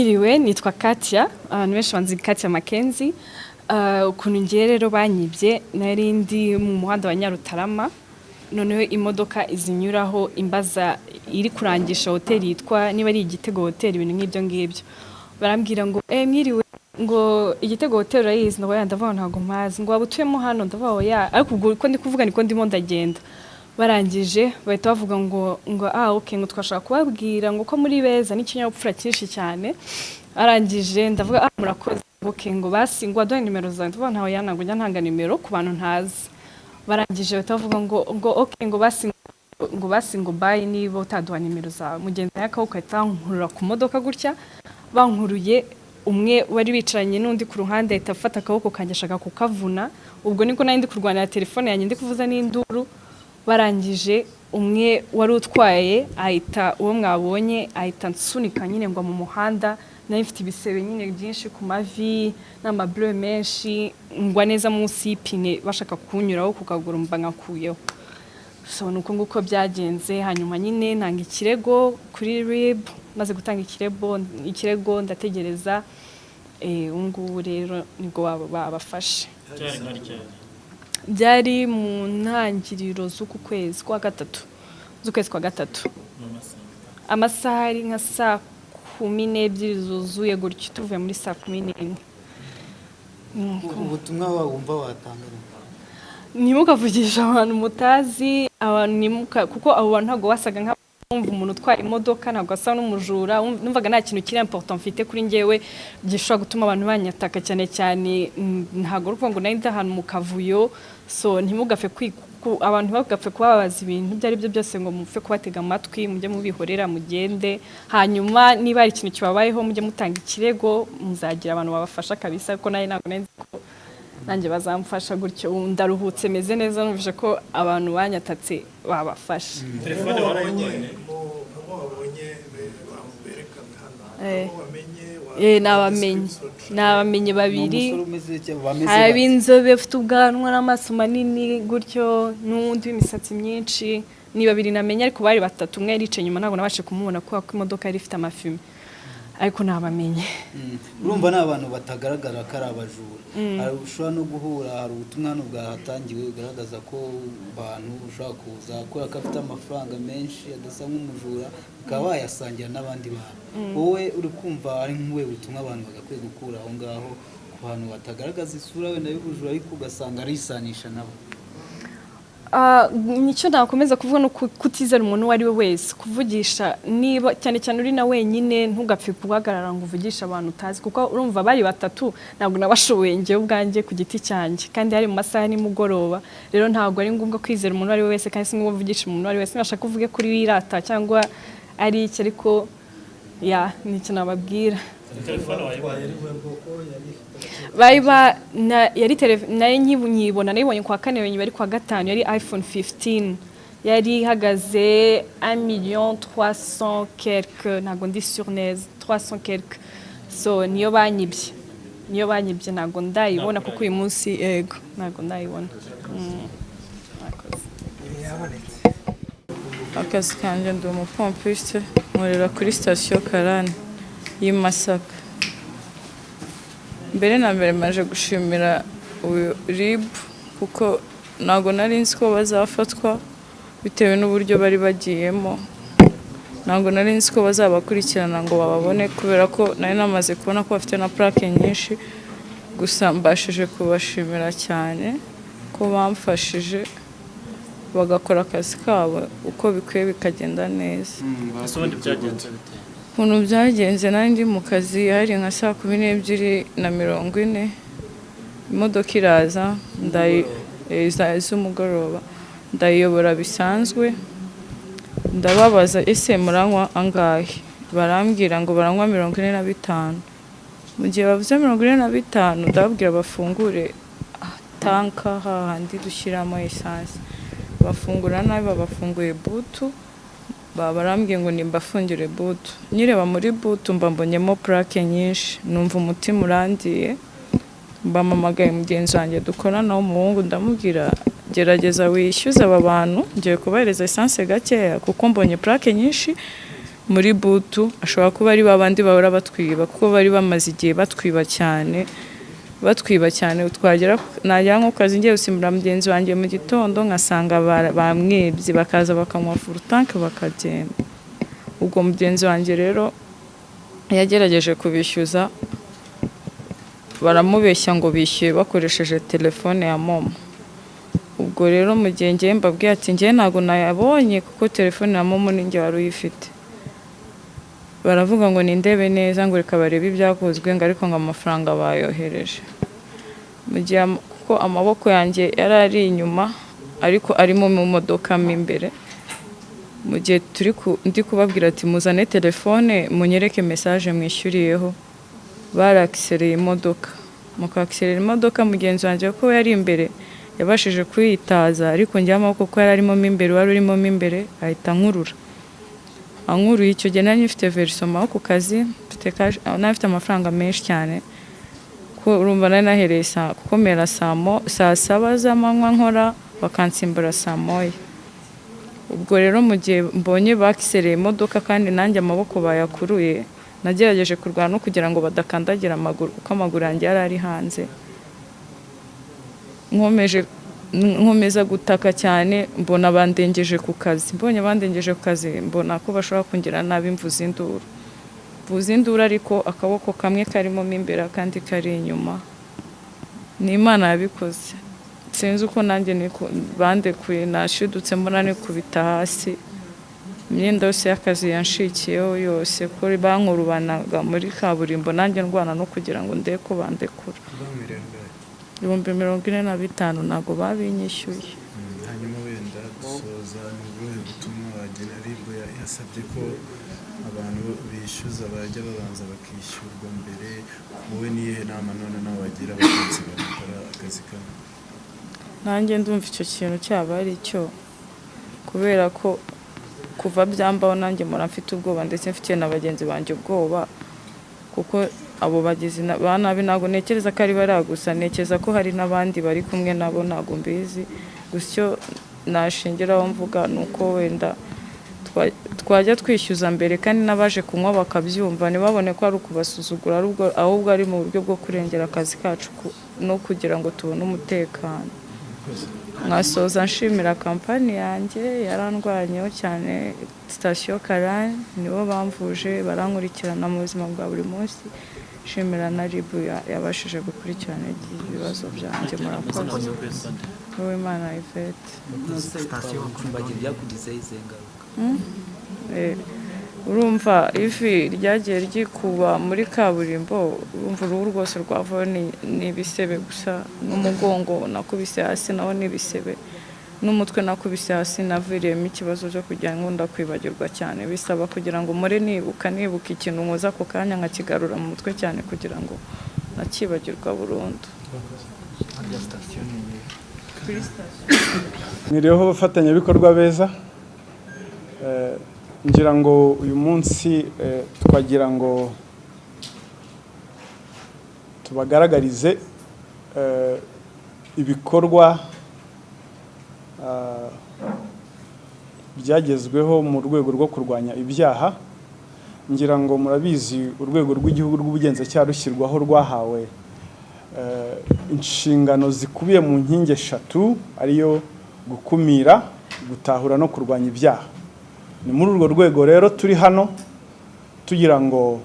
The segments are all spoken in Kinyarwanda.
Iriwe nitwa Katia, abantu benshi banzi Katia Makenzi. Ukuntu ngiye rero banyibye nari ndi mu muhanda wa Nyarutarama, noneho imodoka izinyuraho imbaza iri kurangisha hoteli yitwa niba ari Igitego hoteli, ibintu nk'ibyo ngibyo. Barambwira ngo mwiriwe, ngo Igitego hoteli urayizi? Ndavuga ndavuga ntago mpazi. Ngo wabutuyemo hano? Ndavuga oya, ariko ubwo uko ndi kuvuga niko ndimo ndagenda. Barangije bahita bavuga ngo okay, ngo twashaka kubabwira ngo ko muri beza n'ikinyabupfura cyinshi cyane. Arangije ndavuga murakoze, okay, ngo basi ngo aduhe nimero zawe. Ndavuga ntaho yana ngo njya ntanga nimero ku bantu ntazi. Barangije bahita bavuga ngo okay, ngo basi ngo bye niba utaduha nimero zawe. Mugenzi yakawuka itankurura ku modoka gutya, bankuruye umwe wari bicaranye n'undi ku ruhande ahita afata akaboko kanjye ashaka kukavuna. Ubwo niko nari ndi kurwanira telefone yanjye ndi kuvuza n'induru. Barangije umwe wari utwaye ahita uwo mwabonye ahita nsunika nyine ngo mu muhanda, nari mfite ibisebe nyine byinshi ku mavi n'amableu menshi, ngwa neza munsi y'ipine bashaka kunyuraho ku kaguru mba nkakuyeho. So nuko nguko byagenze. Hanyuma nyine nanga ikirego kuri RIB, maze gutanga ikirego ndategereza. Ngubu rero nibwo babafashe. Byari mu ntangiriro z'uku kwezi kwa gatatu, amasaha ari nka saa 12 zuzuye gutyo, tuvuye muri saa 11. Ubutumwa wumva watanga ntimukavugisha abantu mutazi, abantu kuko abo bantu ntago wasaga nka umuntu utwara imodoka, ntabwo asa n'umujura. Numvaga nta kintu kiri important mfite kuri njyewe gishobora gutuma abantu banyataka cyane cyane. Ntago ruvuga ngo nari ndahantu mu kavuyo. So ntimugapfe abantu bagapfe kubabaza ibintu byari byo byose ngo mupfe kubatega amatwi, mujye mubihorera mugende. Hanyuma niba ari ikintu kibabayeho mujye mutanga ikirego, muzagira abantu babafasha kabisa, ko nayo ntabwo nzi ko nanjye bazamfasha gutyo. Ndaruhutse meze neza, numvise ko abantu banyatatse babafasha. Telefone warayibonye? Nabamenye babiri, ab'inzobe bafite ubwanwa n'amaso manini gutyo, n'undi w'imisatsi myinshi. Ni babiri namenye, ariko bari batatu. Umwe yaricaye inyuma ntabwo nabashe kumubona kuko imodoka yari ifite amafime, ariko nabamenye. Urumva n'abantu batagaragara ko ari abajura. Hari ushobora no guhura, hari ubutumwa bwahatangiwe bugaragaza ko abantu ushobora kuza akora ko afite amafaranga menshi adasa nk'umujura, ukaba wayasangira n'abandi bantu. Wowe uri kumva ari nk'uwe butumwa abantu bagakwiye gukura aho ngaho ku bantu batagaragaza isura wenda y'ubujura, ariko ugasanga arisanisha nabo? Nicyo nakomeza kuvuga no kutizera umuntu uwo ari we wese, kuvugisha niba cyane cyane uri na wenyine, ntugapfe guhagarara ngo uvugisha abantu utazi, kuko urumva bari batatu ntabwo nabashoboye njye ubwanjye ku giti cyanjye, kandi hari mu masaha nimugoroba. Rero ntabwo ari ngombwa kwizera umuntu uwo ari we wese, kandi si ngombwa kuvugisha umuntu uwo ari we wese. Nashaka kuvuge kuri wirata cyangwa ari iki, ariko nicyo nababwira. Telefone wayibonye? Nayo nyibona, nayibonye kwa kane, bari kwa gatanu. Yari iPhone 15, yari ihagaze 1,300,000 quelque, ntabwo ndi sur neza, 300 quelque. So niyo banyibye, ntabwo ndayibona kuko uyu munsi yego ntabwo ndayibona. Akazi kanjye ndi umupompiste, nkorera kuri station Karani y'i Masaka. Mbere na mbere maje gushimira RIB kuko ntabwo nari nzi ko bazafatwa bitewe n'uburyo bari bagiyemo. Ntabwo nari nzi ko bazabakurikirana ngo bababone, kubera ko nari namaze kubona ko bafite na plaque nyinshi. Gusa mbashije kubashimira cyane ko bamfashije bagakora akazi kabo uko bikwiye bikagenda neza. Ukuntu byagenze, nari ndi mu kazi, hari nka saa 12:40, imodoka iraza z'umugoroba, ndayiyobora bisanzwe. Ndababaza ese muranywa angahe? Barambwira ngo baranywa 45. Mu gihe bavuze 45, ndababwira bafungure tanka hahandi dushyiramo essence. Bafungura nabi, babafunguye butu, barambwiye ngo nimbafungire butu. Nyireba muri butu mbambonyemo plaque nyinshi, numva umutima urandiye. Mbamamagaye mugenzi wanjye dukorana w'umuhungu, ndamubwira gerageza wishyuze aba bantu, ngiye kubahereza essence gakeya kuko mbonye plaque nyinshi muri butu ashobora kuba ari babandi bahora batwiba kuko bari bamaze igihe batwiba cyane twagera najya nko kazi ngiye gusimbura mugenzi wanjye mu gitondo nkasanga bamwibye bakaza bakamuha furutanke bakagenda. Ubwo mugenzi wanjye rero yagerageje kubishyuza baramubeshya ngo bishyuye bakoresheje telefone ya momo. Ubwo rero mu gihe ngiye mbabwiye ati ngiye ntabwo nayabonye kuko telefone ya momo ninjye wari uyifite, baravuga ngo nindebe neza ngo reka barebe ibyakozwe ngo ariko ngo amafaranga bayohereje. Mu gihe kuko amaboko yanjye yari ari inyuma ariko arimo mu modoka mo imbere, mu gihe ndi kubabwira ati muzane telefone munyereke message mwishyuriyeho, barakisereye imodoka. Mukakiserera imodoka mugenzi wanjye ko yari imbere yabashije kwitaza, ariko njye amaboko ko yari arimo mo imbere wari urimo mo imbere ahita ankuruye. Icyo gihe nari mfite verisoma ku kazi, nafite amafaranga menshi cyane ko urumva nari nahereye kukomera saa 7 z'amanywa nkora bakansimbura saa 1. Ubwo rero mu gihe mbonye bakisereye imodoka kandi nanjye amaboko bayakuruye, nagerageje kurwana no kugira ngo badakandagira amaguru kuko amaguru yanjye yari ari hanze. Nkomeza gutaka cyane, mbona bandengeje ku kazi. Mbonye bandengeje ku kazi mbona ko bashobora kungira nabi, mvuza induru ariko akaboko kamwe karimo mo imbere kandi kari inyuma. Ni Imana yabikoze, sinzi uko nanjye bandekuye, nashidutse mbona nikubita hasi, imyenda yose y'akazi yanshikiyeho yose ko bankurubanaga muri kaburimbo, nanjye ndwana no kugira ngo ndebe ko bandekura. 45,000 ntabwo babinyishyuye. Hanyuma wenda gusoza ni ubuhe butumwa wagira? Aribwo yasabye ko abantu bishyuza bajya babanza bakishyurwa mbere. Wowe niyihe nama none nawe wagira abagenzi bakora akazi kabo? Nanjye ndumva icyo kintu cyaba ari cyo, kubera ko kuva byambaho nanjye mpora mfite ubwoba ndetse mfitiye n'abagenzi banjye ubwoba, kuko abo bagizi banabi ntabwo ntekereza ko ari baragusa, ntekereza ko hari n'abandi bari kumwe nabo, ntabwo mbizi. Gusa icyo nashingiraho mvuga ni uko wenda twajya twishyuza mbere kandi n'abaje kunywa bakabyumva, ntibabone ko ari ukubasuzugura, ahubwo ari mu buryo bwo kurengera akazi kacu no kugira ngo tubone umutekano. Nkasoza nshimira kampani yanjye yarandwanyeho cyane, sitasiyo Karani nibo bamvuje barankurikirana mu buzima bwa buri munsi. Nshimira na ribu yabashije gukurikirana ibibazo byanjye. Murakoze. Wowe Imana Yvette. Urumva ivi ryagiye ryikuba muri kaburimbo, urumva uruhu rwose rwavaho ni ibisebe gusa, n'umugongo nakubise hasi naho ni ibisebe, n'umutwe nakubise hasi naviriyemo ikibazo cyo kugira ngo ndakwibagirwa cyane. Bisaba kugira ngo more nibuka ikintu nkoza ako kanya nkakigarura mu mutwe cyane kugira ngo nakibagirwa burundu. Mwiriho abafatanyabikorwa beza, ngira ngo uyu munsi twagira ngo tubagaragarize ibikorwa byagezweho mu rwego rwo kurwanya ibyaha. Ngira ngo murabizi urwego rw'igihugu rw'ubugenzacyaha rushyirwaho rwahawe inshingano zikubiye mu nkingi 3 ariyo gukumira, gutahura no kurwanya ibyaha. Ni muri urwo rwego rero turi hano tugira ngo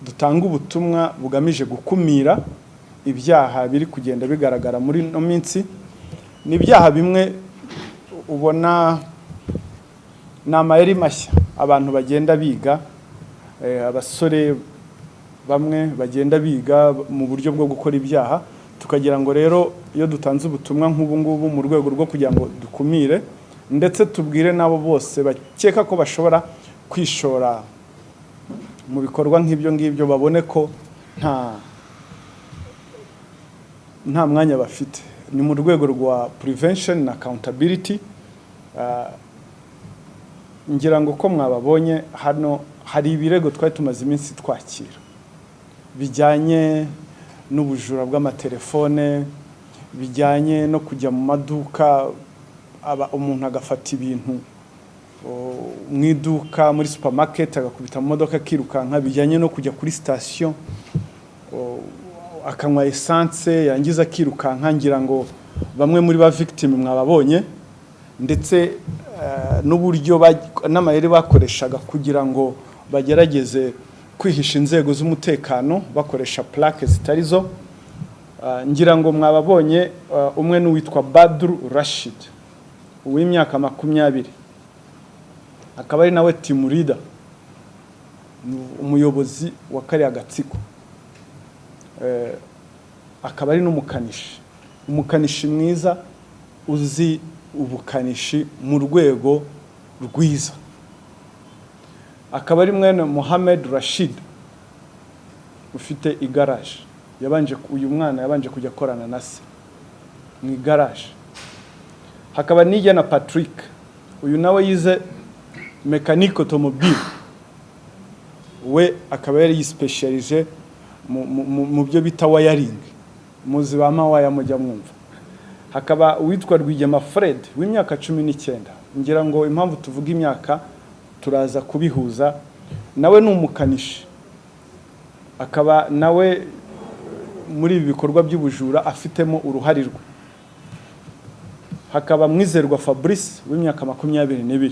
dutange ubutumwa bugamije gukumira ibyaha biri kugenda bigaragara muri no minsi. Ni ibyaha bimwe ubona n'amayeri mashya abantu bagenda biga, abasore bamwe bagenda biga mu buryo bwo gukora ibyaha. Tukagira ngo rero iyo dutanze ubutumwa nk'ubu ngubu mu rwego rwo kugira ngo dukumire ndetse tubwire nabo bose bakeka ko bashobora kwishora mu bikorwa nk'ibyo ngibyo, babone ko nta mwanya bafite. Ni mu rwego rwa prevention na accountability. Ngira ngo ko mwababonye hano hari ibirego twari tumaze iminsi twakira bijyanye n'ubujura bw'amatelefone, bijyanye no kujya mu maduka umuntu agafata ibintu mu iduka muri supermarket agakubita mu modoka akirukanka, bijyanye no kujya kuri station akanywa essence yangiza akirukanka. Ngira ngo bamwe muri ba victim mwababonye, ndetse n'uburyo n'amayeri bakoreshaga kugira ngo bagerageze kwihisha inzego z'umutekano bakoresha plaque zitarizo. Ngira ngo mwababonye umwe n'uwitwa Badru Rashid uw'imyaka 20, akaba ari nawe team leader, umuyobozi wa kariya gatsiko, akaba ari umukanishi mwiza uzi ubukanishi mu rwego rwiza. Akaba ari mwene Mohamed Rashid ufite igaraje, uyu mwana yabanje kujya korana na se mu igaraje. Hakaba nijya na Patrick, uyu nawe yize mechanic automobile, we akaba yari yispecialize mu byo bita wiring, muzi bama waya mujya mwumva. Hakaba uwitwa Rwigema Fred w'imyaka 19, ngira ngo impamvu tuvuga imyaka turaza kubihuza, nawe n'umukanishi, akaba nawe muri ibi bikorwa by'ubujura afitemo uruhari rwe. Hakaba Mwizerwa Fabrice w'imyaka 22,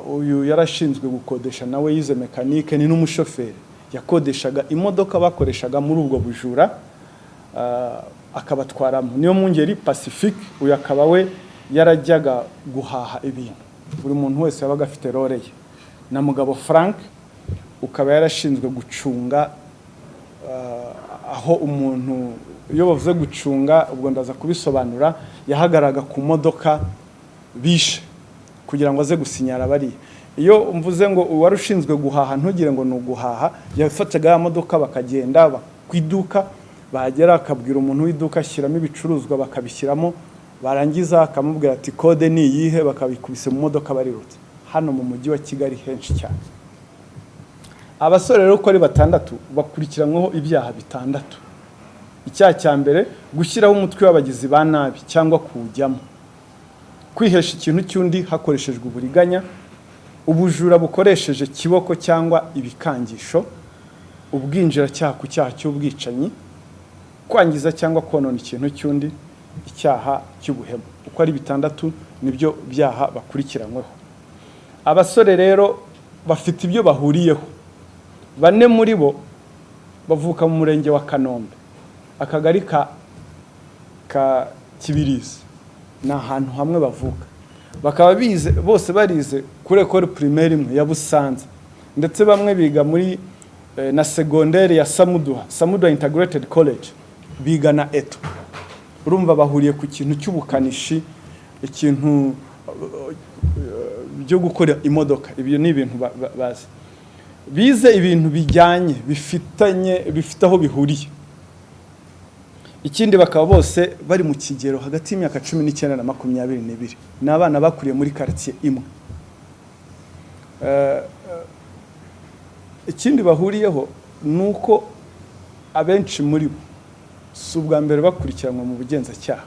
uyu yarashinzwe gukodesha, nawe yize mekanike, ni n'umushoferi, yakodeshaga imodoka bakoreshaga muri ubwo bujura akabatwaramo. Niyo Mungeri Pacifique, uyu akaba we yarajyaga guhaha ibintu, buri muntu wese yabaga afite role ye. Na Mugabo Frank ukaba yarashinzwe gucunga aho umuntu, iyo bavuze gucunga ubwo ndaza kubisobanura, yahagaraga ku modoka bishe kugira ngo aze gusinyara bari. Iyo mvuze ngo uwarushinzwe guhaha ntugire ngo ni uguhaha, yafataga ya modoka bakagenda kwiduka, bahagera akabwira umuntu w'iduka ashyiramo ibicuruzwa bakabishyiramo, barangiza akamubwira ati code ni iyihe, bakabikubise mu modoka barirutse. Hano mu mujyi wa Kigali henshi cyane. Abasore rero uko ari 6 bakurikiranyweho ibyaha 6. Icyaha cya mbere, gushyiraho umutwe w'abagizi ba nabi cyangwa kuwujyamo, kwihesha ikintu cy'undi hakoreshejwe uburiganya, ubujura bukoresheje kiboko cyangwa ibikangisho, ubwinjiracyaha ku cyaha cy'ubwicanyi, kwangiza cyangwa konona ikintu cy'undi, icyaha cy'ubuhemu. Uko ari 6 nibyo byaha bakurikiranyweho. Abasore rero bafite ibyo bahuriyeho. 4 muri bo bavuka mu murenge wa Kanombe, akagari ka Kibirizi, na ahantu hamwe bavuka. Bakaba bize bose barize kuri école primaire imwe ya Busanza, ndetse bamwe biga muri na secondaire ya Samuduha Integrated College, biga na Eto. Urumva bahuriye ku kintu cy'ubukanishi, ikintu byo gukora imodoka. Ibyo ni ibintu bazi, bize ibintu bijyanye bifite aho bihuriye. Ikindi bakaba bose bari mu kigero hagati y'imyaka 19 na 22. Ni abana bakuriye muri quartier imwe. Ikindi bahuriyeho nuko abenshi muri bo si ubwa mbere bakurikiranwa mu bugenzacyaha,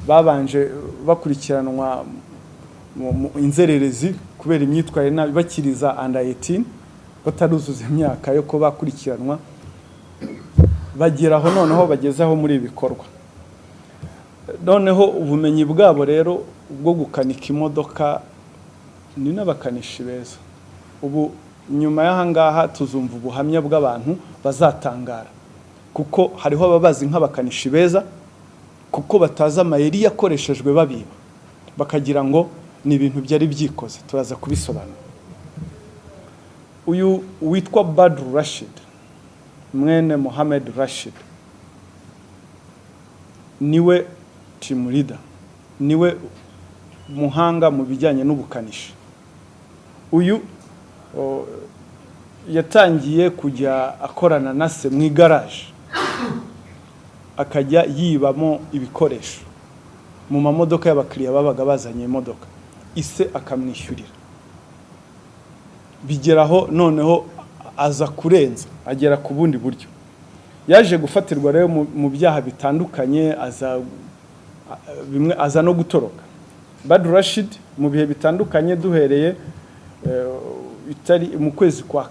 babanje bakurikiranwa mu inzererezi kubera imyitwarire nabi bakiriza under 18, bataruzuza imyaka yo ko bakurikiranwa, bageraho noneho bagezaho muri ibikorwa. Noneho ubumenyi bwabo rero bwo gukanika imodoka ni n'abakanishi beza. Ubu nyuma y'ahangaha tuzumva ubuhamya bw'abantu bazatangara, kuko hariho ababazi nk'abakanishi beza, kuko bataza amayeri yakoreshejwe babiba, bakagira ngo ni ibintu byari byikoze. Turaza kubisobanura. Uyu witwa Badru Rashid mwene Mohamed Rashid niwe team leader, niwe muhanga mu bijyanye n'ubukanishi. Uyu yatangiye kujya akorana na se mu igaraje, akajya yibamo ibikoresho mu mamodoka y'abakiriya babaga bazanye imodoka, ise akamwishyurira. Bigeraho noneho aza kurenza, agera ku bundi buryo. Yaje gufatirwa rero mu byaha bitandukanye, aza no gutoroka. Badru Rashid mu bihe bitandukanye duhereye mu kwezi kwa